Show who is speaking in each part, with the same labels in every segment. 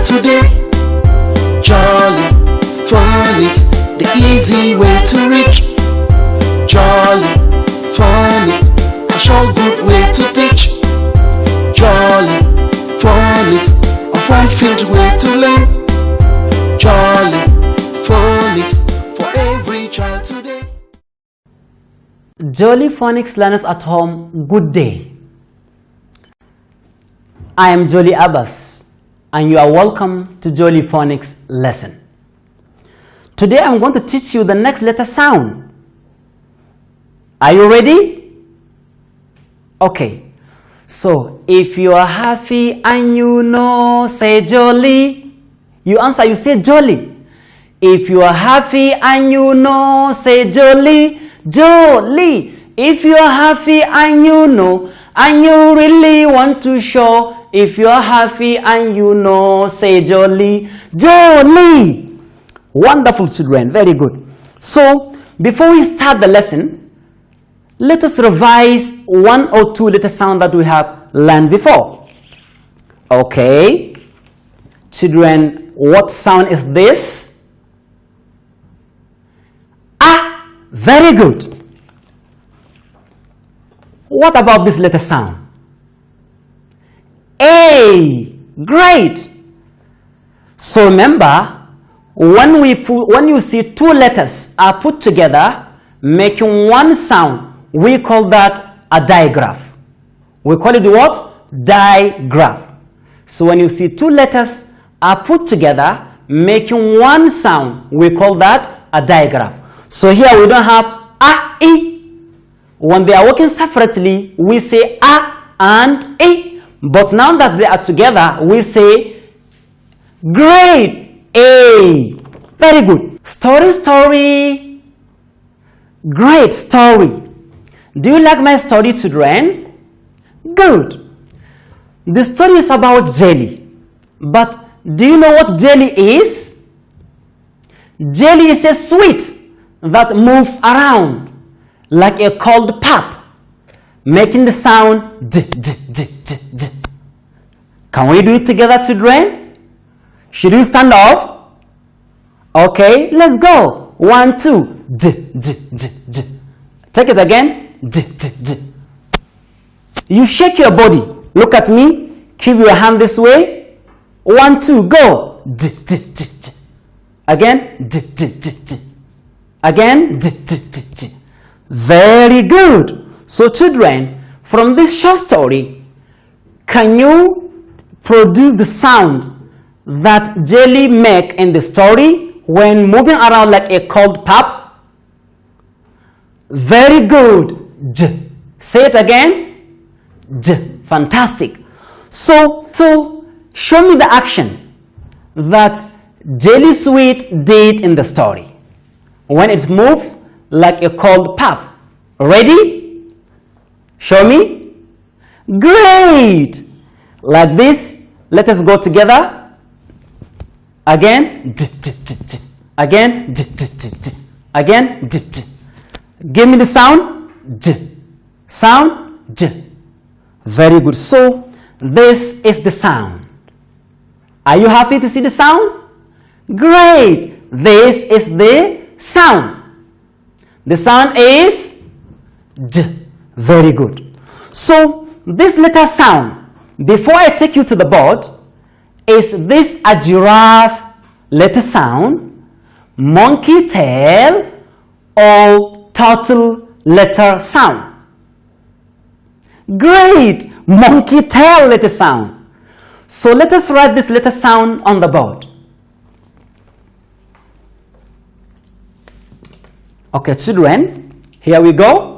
Speaker 1: today. Jolly Phonics, the easy way to reach. Jolly Phonics, a short good way to teach. Jolly Phonics, a fun-filled way to learn. Jolly Phonics, for every child today.
Speaker 2: Jolly Phonics learners at home, good day. I am Jolly Abbas, and you are welcome to Jolly Phonics lesson. Today I'm going to teach you the next letter sound. Are you ready? Okay. So, if you are happy and you know, say jolly. You answer, you say jolly. If you are happy and you know, say jolly. Jolly. If you are happy and you know, and you really want to show, if you are happy and you know, say jolly. Jolly. Wonderful, children. Very good. So, before we start the lesson, let us revise one or two letter sound that we have learned before. Okay. Children, what sound is this? Ah. Very good. What about this letter sound? A. Great. So remember, when you see two letters are put together, making one sound, we call that a digraph. We call it what? Digraph. So when you see two letters are put together, making one sound, we call that a digraph. So here we don't have a, e. When they are working separately, we say a and e. But now that they are together, we say great, a. Very good. Story, story. Great story. Do you like my story, children? Good. The story is about jelly. But do you know what jelly is? Jelly is a sweet that moves around like a cold pop, making the sound j, j, j, j, j. Can we do it together, children? Should you stand up? Okay, let's go. 1, 2. J, j, j, j. Take it again. J, j, j. You shake your body. Look at me. Keep your hand this way. 1, 2, go. J, j, j, j. Again. J, j, j, j. Again. J, j, j, j. Very good. So children, from this short story, can you produce the sound that jelly make in the story when moving around like a cold pop? Very good. J. Say it again. J. Fantastic. So show me the action that Jelly Sweet did in the story when it moves like a cold pop. Ready? Show me. Great. Like this. Let us go together. Again. Again. Again. Give me the sound. J. Sound. J. Very good. So this is the sound. Are you happy to see the sound? Great. This is the sound. The sound is J. Very good. So this letter sound, before I take you to the board, is this a giraffe letter sound, monkey tail, or turtle letter sound? Great. Monkey tail letter sound. So let us write this letter sound on the board. Okay, children, here we go.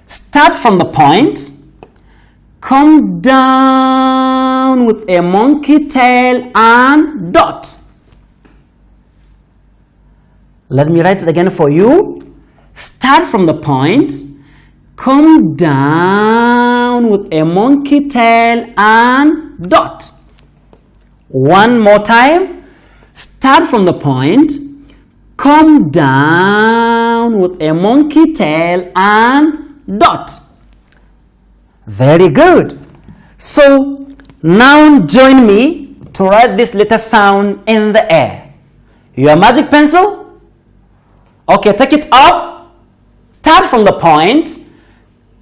Speaker 2: Start from the point. Come down with a monkey tail and dot. Let me write it again for you. Start from the point. Come down with a monkey tail and dot. One more time. Start from the point. Come down with a monkey tail and dot. Very good. So now join me to write this letter sound in the air. Your magic pencil? Okay, take it up. Start from the point.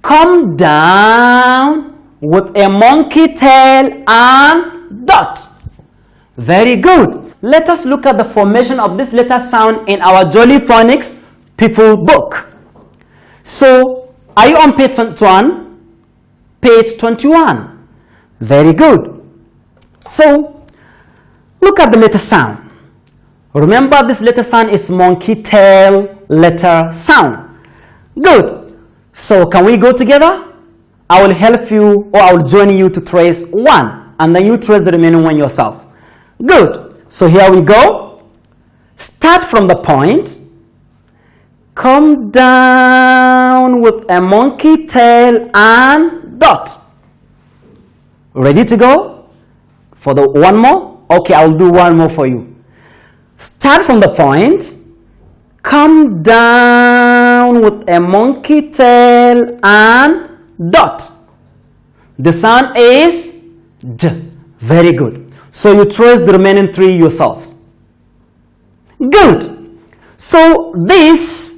Speaker 2: Come down with a monkey tail and dot. Very good. Let us look at the formation of this letter sound in our Jolly Phonics People book. So, are you on page 21? Page 21. Very good. So, look at the letter sound. Remember, this letter sound is monkey tail letter sound. Good. So, can we go together? I will help you, or I will join you to trace one, and then you trace the remaining one yourself. Good. So, here we go. Start from the point. Come down with a monkey tail and dot. Ready to go? For the one more? Okay, I'll do one more for you. Start from the point. Come down with a monkey tail and dot. The sound is D. Very good. So you trace the remaining three yourselves. Good. So these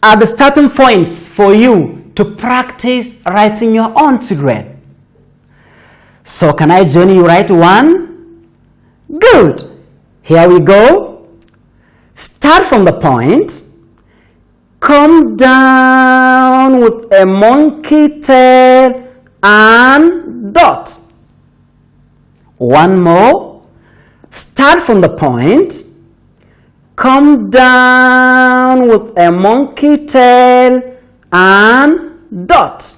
Speaker 2: are the starting points for you to practice writing your own children. So can I join you write one? Good. Here we go. Start from the point. Come down with a monkey tail and dot. One more. Start from the point. Come down with a monkey tail and dot.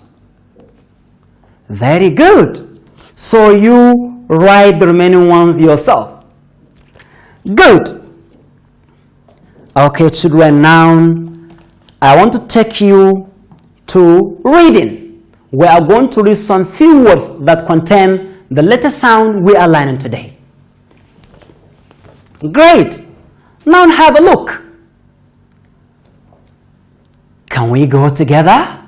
Speaker 2: Very good. So you write the remaining ones yourself. Good. Okay, children, now I want to take you to reading. We are going to read some few words that contain the letter sound we are learning today. Great. Now have a look. Can we go together?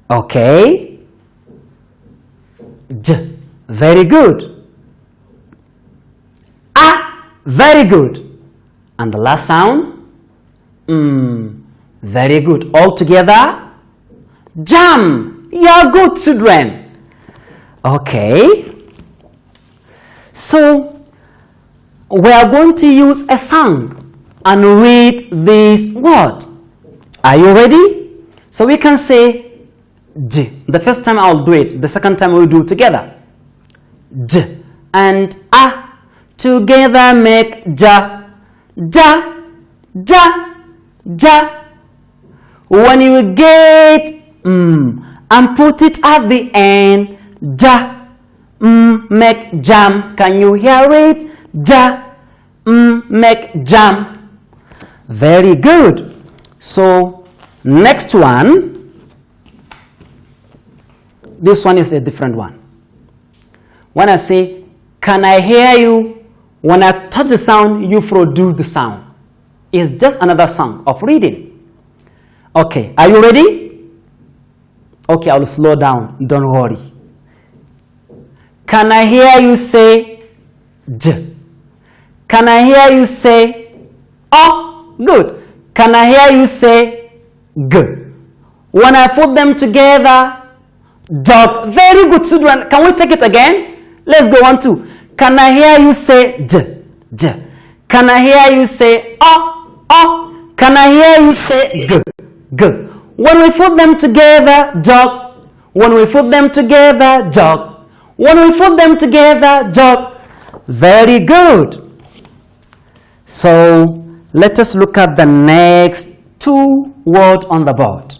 Speaker 2: Okay. D. Very good. A. Very good. And the last sound? Very good. All together? Jam. You're good, children. Okay. So, we are going to use a song and read this word. Are you ready? So we can say D. The first time I'll do it. The second time we'll do it together. D and A together make Ja. Ja. Ja. Ja. When you get and put it at the end, Ja. Make jam. Can you hear it? Ja. Make jam. Very good. So next one, this one is a different one. When I say, can I hear you? When I touch the sound, you produce the sound. It's just another song of reading. Okay, are you ready? Okay, I will slow down. Don't worry. Can I hear you say D? Can I hear you say O? Good. Can I hear you say G? When I put them together, dog. Very good, children. Can we take it again? Let's go on to. Can I hear you say D? D. Can I hear you say O? O? Can I hear you say G? G. When we put them together, dog. When we put them together, dog. When we put them together, dog. Very good. So let us look at the next two words on the board.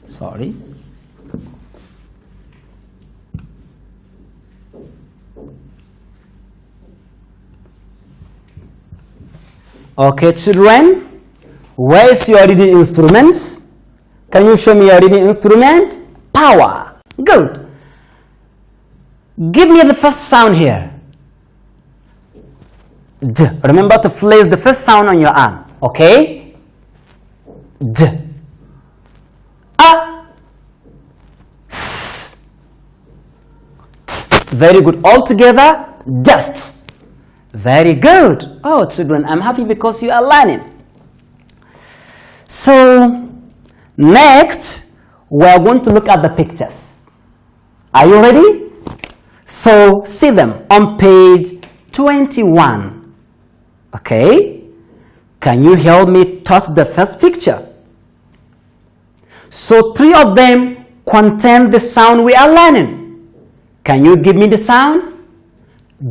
Speaker 2: Sorry. Okay, children, where is your reading instruments? Can you show me your reading instrument? Power. Good. Give me the first sound here. D. Remember to place the first sound on your arm. Okay? D. A. S. T. Very good. All together, dust. Very good. Oh, children, I'm happy because you are learning. So, next, we are going to look at the pictures. Are you ready? So, see them on page 21. Okay? Can you help me touch the first picture? So, 3 of them contain the sound we are learning. Can you give me the sound?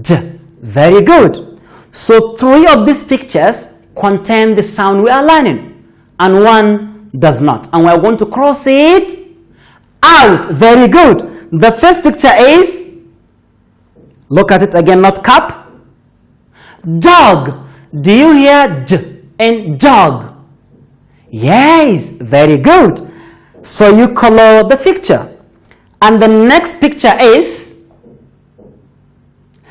Speaker 2: D. Very good. So, 3 of these pictures contain the sound we are learning, and 1 does not. And we are going to cross it out. Very good. The first picture is, look at it again, not cup. Dog. Do you hear D in dog? Yes, very good. So you color the picture. And the next picture is,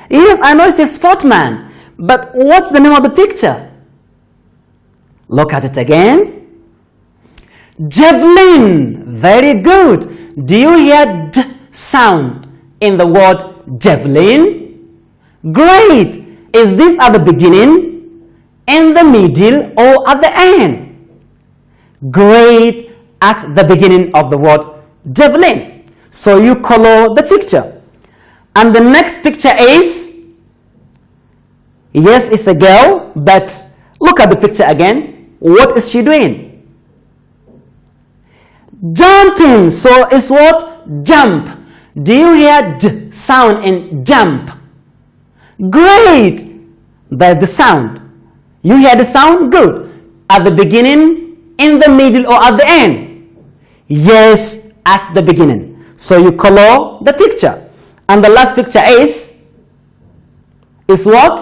Speaker 2: yes, I know it's a sportman, but what's the name of the picture? Look at it again. Javelin. Very good. Do you hear D sound in the word javelin? Great. Is this at the beginning, in the middle, or at the end? Great. At the beginning of the word javelin. So you color the picture. And the next picture is, yes, it's a girl, but look at the picture again. What is she doing? Jumping. So it's what? Jump. Do you hear D sound in jump? Great. That's the sound. You hear the sound? Good. At the beginning, in the middle, or at the end? Yes, at the beginning. So you color the picture. And the last picture is what?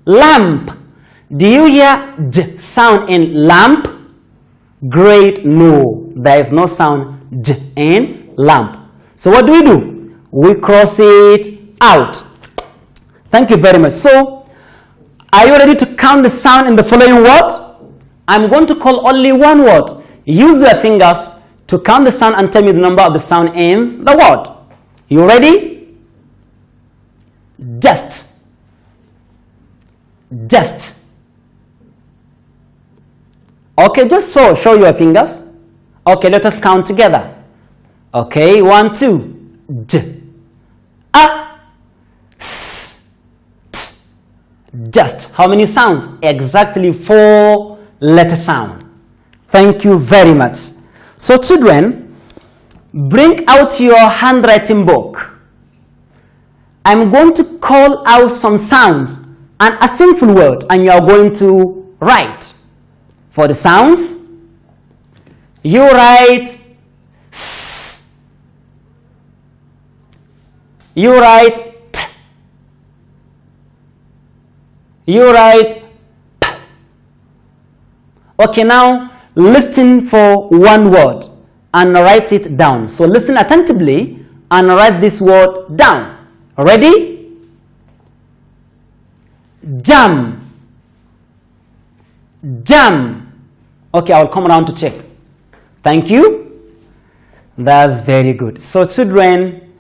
Speaker 2: Lamp. Do you hear D sound in lamp? Great. No, there is no sound D in lamp. So what do? We cross it out. Thank you very much. So, are you ready to count the sound in the following word? I'm going to call only one word. Use your fingers to count the sound and tell me the number of the sound in the word. You ready? Just. Just. Okay, just show your fingers. Okay, let us count together. Okay, 1, 2. D. A. S. T. Just. How many sounds? Exactly 4 letter sound. Thank you very much. So children, bring out your handwriting book. I'm going to call out some sounds and a simple word, and you are going to write. For the sounds, you write S. You write T. You write P. Okay, now listen for one word and write it down. So listen attentively and write this word down. Ready? Jam. Jam. Okay, I'll come around to check. Thank you. That's very good. So children,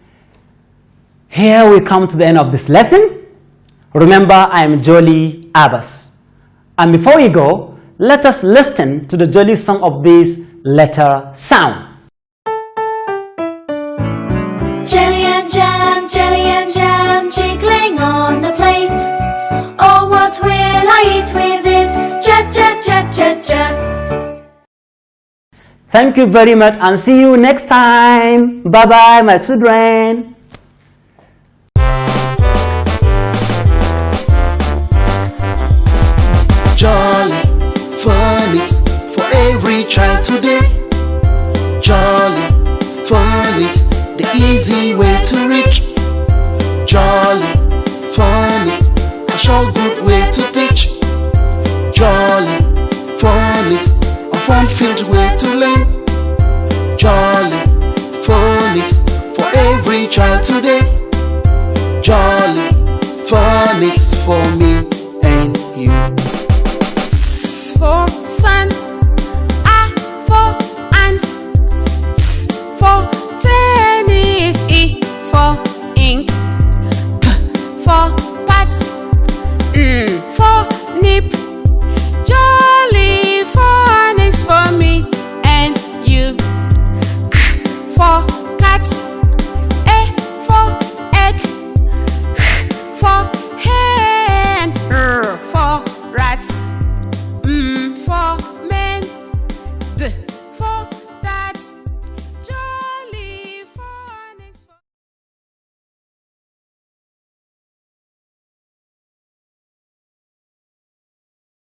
Speaker 2: here we come to the end of this lesson. Remember, I am Jolly Abbas. And before we go, let us listen to the Jolly song of this letter sound.
Speaker 3: Jelly and jam, jiggling on the plate. Oh, what will I eat with it? Ja.
Speaker 2: Thank you very much and see you next time. Bye-bye, my children.
Speaker 1: Jolly phonics for every child today. Jolly phonics, the easy way to reach. Jolly phonics, a short good way to teach. Jolly phonics, a fun-filled way to learn. Jolly phonics for every child today. Jolly phonics for me and you.
Speaker 4: For sun, for